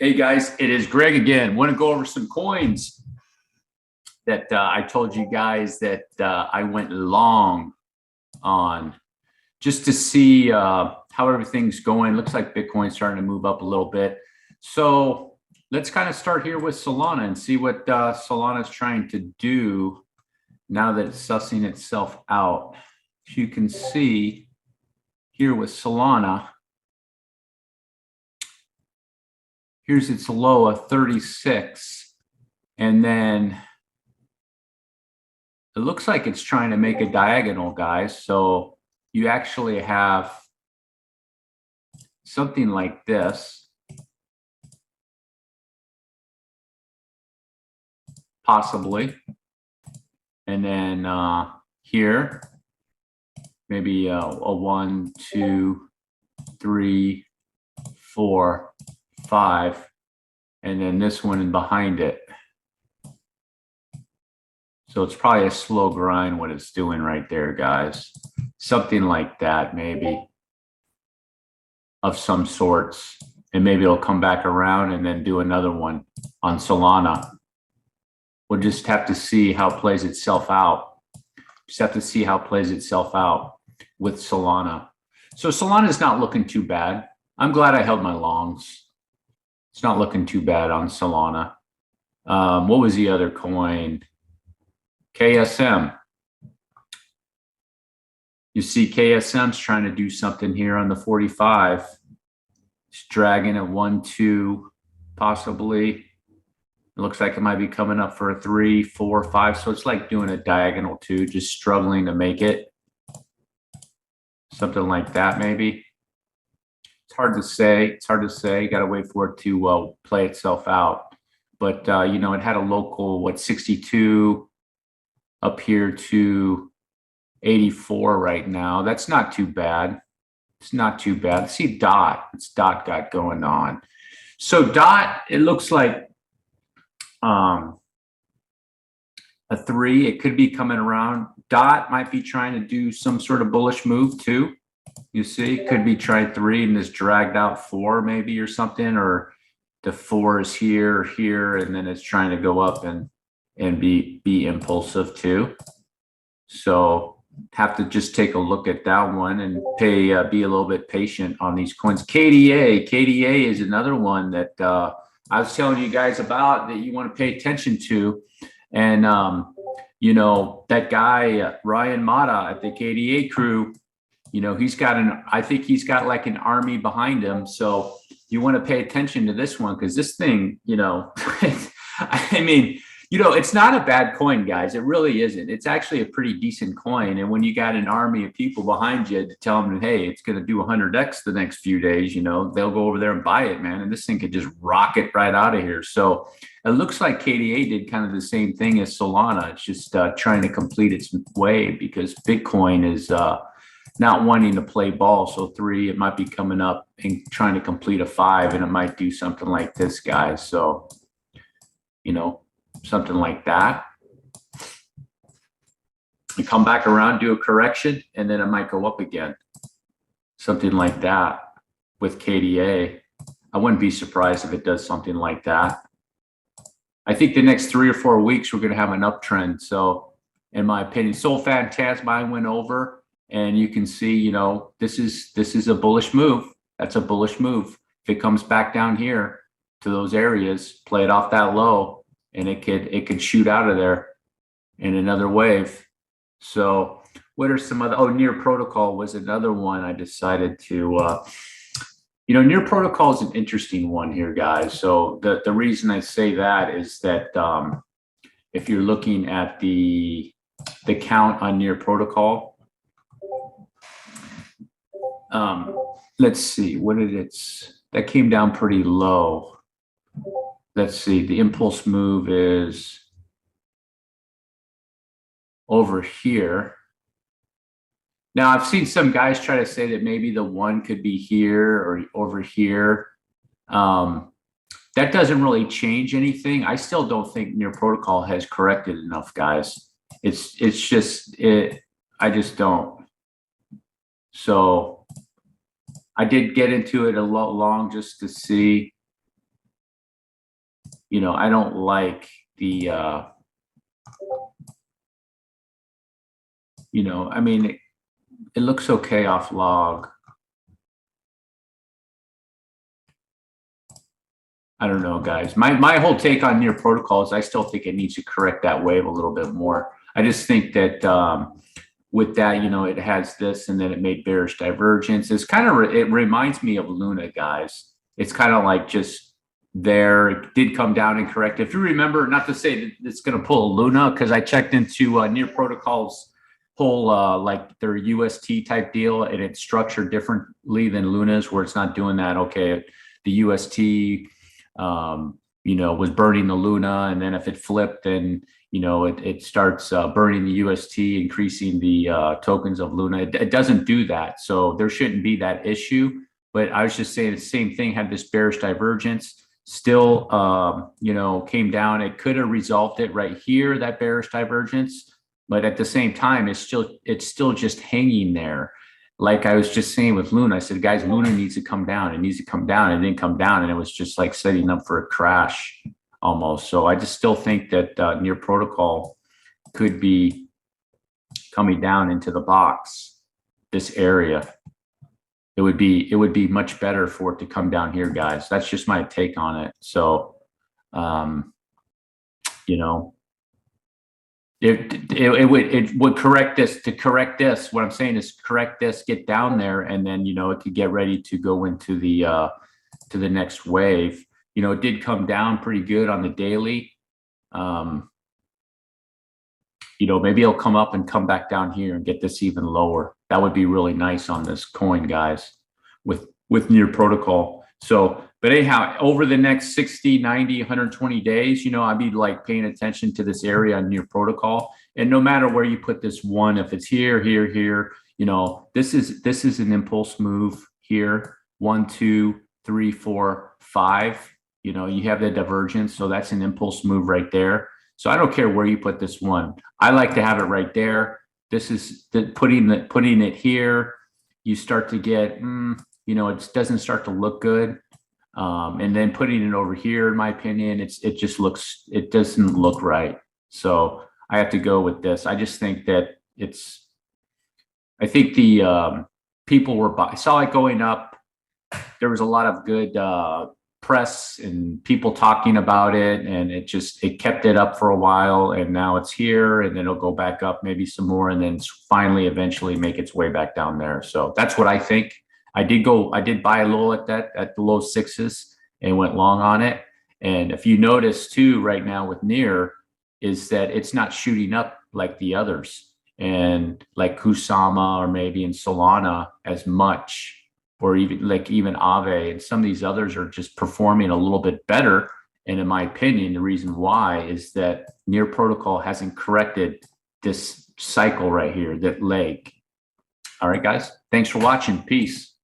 Hey guys, it is Greg again. Want to go over some coins that I told you guys that I went long on just to see how everything's going. Looks like Bitcoin's starting to move up a little bit. So let's kind of start here with Solana and see what Solana is trying to do now that it's sussing itself out. As you can see here with Solana, here's its low of 36. And then it looks like it's trying to make a diagonal, guys. So you actually have something like this, possibly. And then here, maybe a 1, 2, 3, 4, 5, and then this one behind it. So it's probably a slow grind what it's doing right there, guys. Something like that, maybe, of some sorts. And maybe it'll come back around and then do another one on Solana. We'll just have to see how it plays itself out. Just have to see how it plays itself out with Solana. So Solana is not looking too bad. I'm glad I held my longs. It's not looking too bad on Solana. What was the other coin? KSM. You see KSM's trying to do something here on the 45. It's dragging at 1, 2, possibly. It looks like it might be coming up for a 3, 4, 5. So it's like doing a diagonal 2, just struggling to make it. Something like that, maybe. It's hard to say. It's hard to say. You got to wait for it to play itself out. But, you know, it had a local, 62 up here to 84 right now. That's not too bad. It's not too bad. See DOT. It's DOT got going on. So DOT, it looks like a 3. It could be coming around. DOT might be trying to do some sort of bullish move too. You see, it could be trying 3 and this dragged out 4 maybe or something, or the 4 is here or here, and then it's trying to go up and be impulsive too. So have to just take a look at that one and be a little bit patient on these coins. KDA is another one that I was telling you guys about that you want to pay attention to. And you know, that guy Ryan Mata at the KDA crew, you know, I think he's got like an army behind him. So you want to pay attention to this one, because this thing, you know, I mean, you know, it's not a bad coin, guys. It really isn't. It's actually a pretty decent coin. And when you got an army of people behind you to tell them, hey, it's going to do 100x the next few days, you know, they'll go over there and buy it, man. And this thing could just rocket right out of here. So it looks like KDA did kind of the same thing as Solana. It's just trying to complete its way, because Bitcoin is not wanting to play ball. So 3, it might be coming up and trying to complete a 5, and it might do something like this, guys. So, you know, something like that. And come back around, do a correction, and then it might go up again. Something like that with KDA. I wouldn't be surprised if it does something like that. I think the next 3 or 4 weeks, we're going to have an uptrend. So in my opinion, Phantasma, I went over, and you can see, you know, this is a bullish move. That's a bullish move. If it comes back down here to those areas, play it off that low, and it could shoot out of there in another wave. So what are some other, Near Protocol was another one I decided to, you know, Near Protocol is an interesting one here, guys. So the reason I say that is that if you're looking at the count on Near Protocol, let's see, that came down pretty low. Let's see, the impulse move is over here. Now, I've seen some guys try to say that maybe the 1 could be here or over here. That doesn't really change anything. I still don't think Near Protocol has corrected enough, guys. It's just, I just don't. So I did get into it a lot long just to see you know, I don't like the, you know, I mean, it looks okay off log. I don't know, guys. My whole take on near protocol is I still think it needs to correct that wave a little bit more. I just think that with that, you know, it has this and then it made bearish divergence. It's kind of, it reminds me of Luna, guys. It's kind of like just there. It did come down and correct. If you remember, not to say that it's going to pull a Luna, because I checked into near protocols whole like their UST type deal, and it's structured differently than Luna's, where it's not doing that. Okay, the UST you know, was burning the Luna, and then if it flipped, then you know it starts burning the UST, increasing the tokens of Luna. It doesn't do that, so there shouldn't be that issue. But I was just saying the same thing, had this bearish divergence, still you know, came down. It could have resolved it right here, that bearish divergence, but at the same time, it's still just hanging there. Like I was just saying with Luna, I said, guys, Luna needs to come down. It needs to come down. It didn't come down, and it was just like setting up for a crash almost. So I just still think that near protocol could be coming down into the box, this area. It would be much better for it to come down here, guys. That's just my take on it. So, you know, it would correct this. To correct this, what I'm saying is correct this, get down there, and then, you know, it could get ready to go into the to the next wave. You know, it did come down pretty good on the daily. You know, maybe it'll come up and come back down here and get this even lower. That would be really nice on this coin, guys, with near protocol. So, but anyhow, over the next 60, 90, 120 days, you know, I'd be like paying attention to this area on near protocol. And no matter where you put this one, if it's here, you know, this is an impulse move here. 1, 2, 3, 4, 5. You know, you have the divergence. So that's an impulse move right there. So I don't care where you put this one. I like to have it right there. This is putting it here. You start to get, you know, it doesn't start to look good. And then putting it over here, in my opinion, it doesn't look right. So I have to go with this. I just think that I think the people I saw it going up. There was a lot of good press and people talking about it, and it kept it up for a while, and now it's here, and then it'll go back up maybe some more, and then finally eventually make its way back down there. So that's what I think. I did buy a little at the low 6s and went long on it. And if you notice too, right now with near, is that it's not shooting up like the others, and like Kusama or maybe in Solana as much, or even Aave, and some of these others are just performing a little bit better. And in my opinion, the reason why is that near protocol hasn't corrected this cycle right here, that leg. All right, guys, thanks for watching. Peace.